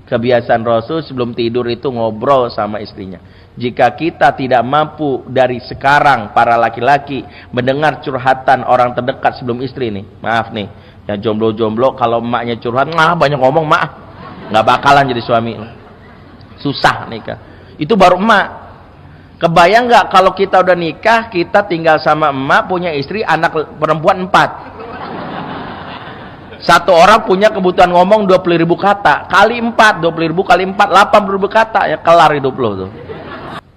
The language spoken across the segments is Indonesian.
Kebiasaan Rasul sebelum tidur itu ngobrol sama istrinya. Jika kita tidak mampu dari sekarang para laki-laki mendengar curhatan orang terdekat sebelum istri nih, maaf nih, yang jomblo-jomblo kalau emaknya curhat, banyak ngomong mak, nggak bakalan jadi suami, susah nikah. Itu baru emak. Kebayang nggak kalau kita udah nikah, kita tinggal sama emak, punya istri, anak perempuan 4. Satu orang punya kebutuhan ngomong 20.000 kata, kali 4, 20.000 kali 4, 80.000 kata, ya kelar hidup lo tuh.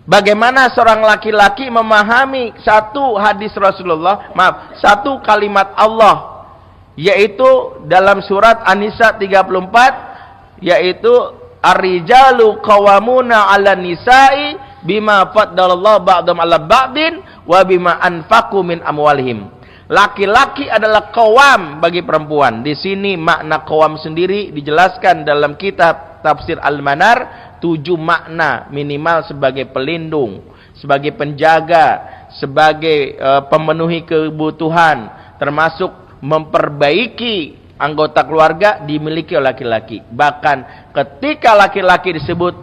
Bagaimana seorang laki-laki memahami satu hadis Rasulullah, satu kalimat Allah, yaitu dalam surat An-Nisa 34, yaitu ar-rijalu qawwamuna 'alan nisa'i bima faddalallahu ba'dhum 'ala ba'din wa bima anfaqu min amwalihim. Laki-laki adalah qawam bagi perempuan. Di sini makna qawam sendiri dijelaskan dalam kitab Tafsir Al-Manar, 7 makna minimal: sebagai pelindung, sebagai penjaga, sebagai pemenuhi kebutuhan, termasuk memperbaiki anggota keluarga dimiliki oleh laki-laki. Bahkan ketika laki-laki disebut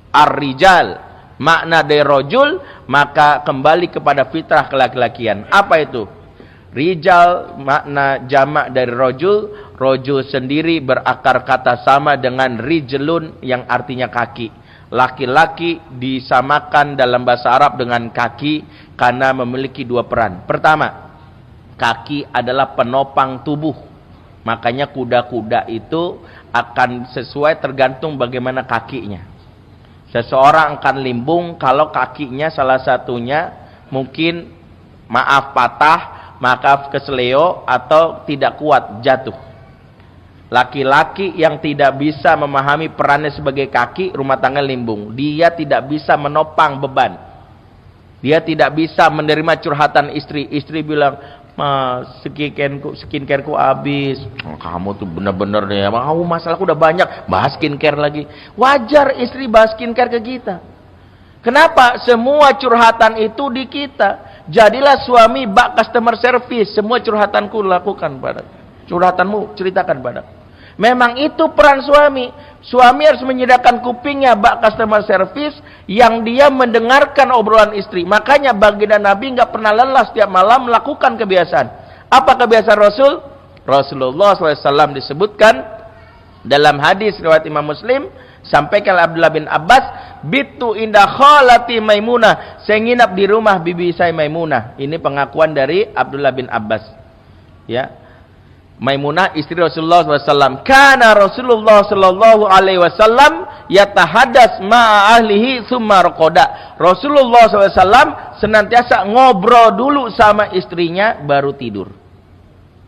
ar-rijal, makna dari rojul, maka kembali kepada fitrah kelaki-lakian. Apa itu? Rijal makna jamak dari rojul. Rojul sendiri berakar kata sama dengan rijlun yang artinya kaki. Laki-laki disamakan dalam bahasa Arab dengan kaki karena memiliki 2 peran. Pertama, kaki adalah penopang tubuh. Makanya kuda-kuda itu akan sesuai tergantung bagaimana kakinya. Seseorang akan limbung kalau kakinya salah satunya mungkin patah, maka keseleo atau tidak kuat, jatuh. Laki-laki yang tidak bisa memahami perannya sebagai kaki, rumah tangga limbung. Dia tidak bisa menopang beban. Dia tidak bisa menerima curhatan istri. Istri bilang, skincareku habis. Kamu tuh bener-bener deh, kamu masalahku udah banyak, bahas skincare lagi. Wajar istri bahas skincare ke kita. Kenapa? Semua curhatan itu di kita. Jadilah suami bak customer service. Semua curhatanku lakukan padaku. Curhatanmu ceritakan padaku. Memang itu peran suami. Suami harus menyediakan kupingnya bak customer service yang dia mendengarkan obrolan istri. Makanya baginda Nabi nggak pernah lelah setiap malam melakukan kebiasaan. Apa kebiasaan Rasul? Rasulullah SAW disebutkan dalam hadis riwayat Imam Muslim, sampaikan Abdullah bin Abbas, bitu indah khalati Maimunah, saya nginap di rumah bibi saya Maimunah. Ini pengakuan dari Abdullah bin Abbas. Ya, Maimunah istri Rasulullah SAW. Kana Rasulullah Sallallahu Alaihi Wasallam yatahadas ma'a ahlihi summa raqada. Rasulullah SAW senantiasa ngobrol dulu sama istrinya baru tidur.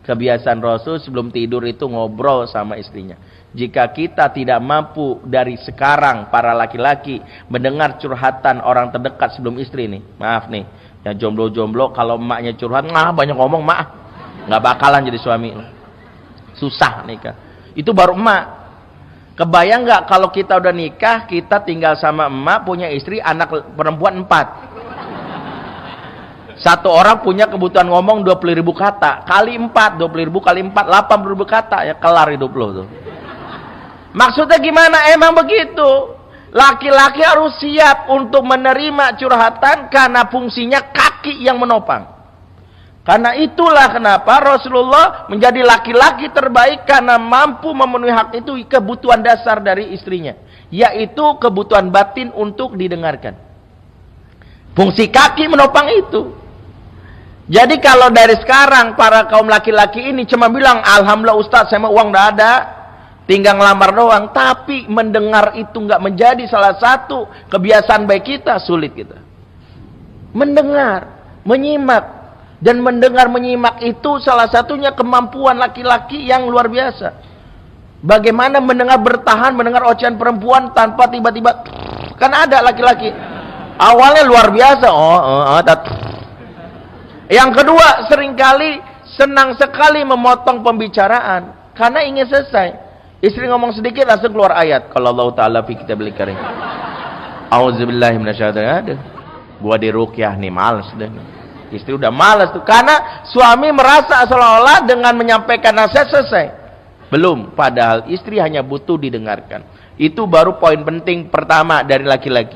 Kebiasaan Rasul sebelum tidur itu ngobrol sama istrinya. Jika kita tidak mampu dari sekarang para laki-laki mendengar curhatan orang terdekat sebelum istri nih, maaf nih, yang jomblo-jomblo kalau emaknya curhat, banyak ngomong, maaf, nggak bakalan jadi suami, susah nikah. Itu baru emak. Kebayang nggak kalau kita udah nikah, kita tinggal sama emak, punya istri, anak perempuan 4. Satu orang punya kebutuhan ngomong 20.000 kata, kali 4, 20.000 kali 4, 80.000 kata, ya kelar hidup lo tuh. Maksudnya gimana? Emang begitu. Laki-laki harus siap untuk menerima curhatan karena fungsinya kaki yang menopang. Karena itulah kenapa Rasulullah menjadi laki-laki terbaik karena mampu memenuhi hak itu, kebutuhan dasar dari istrinya, yaitu kebutuhan batin untuk didengarkan. Fungsi kaki menopang itu. Jadi kalau dari sekarang para kaum laki-laki ini cuma bilang, alhamdulillah Ustaz, saya mau uang udah ada, tinggal ngelamar doang, tapi mendengar itu nggak menjadi salah satu kebiasaan baik kita, sulit kita. Mendengar, menyimak, dan mendengar menyimak itu salah satunya kemampuan laki-laki yang luar biasa. Bagaimana mendengar bertahan, mendengar ocehan perempuan tanpa tiba-tiba, kan ada laki-laki awalnya luar biasa, Yang kedua, seringkali senang sekali memotong pembicaraan karena ingin selesai. Istri ngomong sedikit langsung keluar ayat. Kalau Allah Ta'ala fi kitabil karim. Auzubillahi minasyaitonir. Gua diruqyah nih, males deh. Istri udah males tuh karena suami merasa seolah-olah dengan menyampaikan nasihat selesai. Belum, padahal istri hanya butuh didengarkan. Itu baru poin penting pertama dari laki-laki.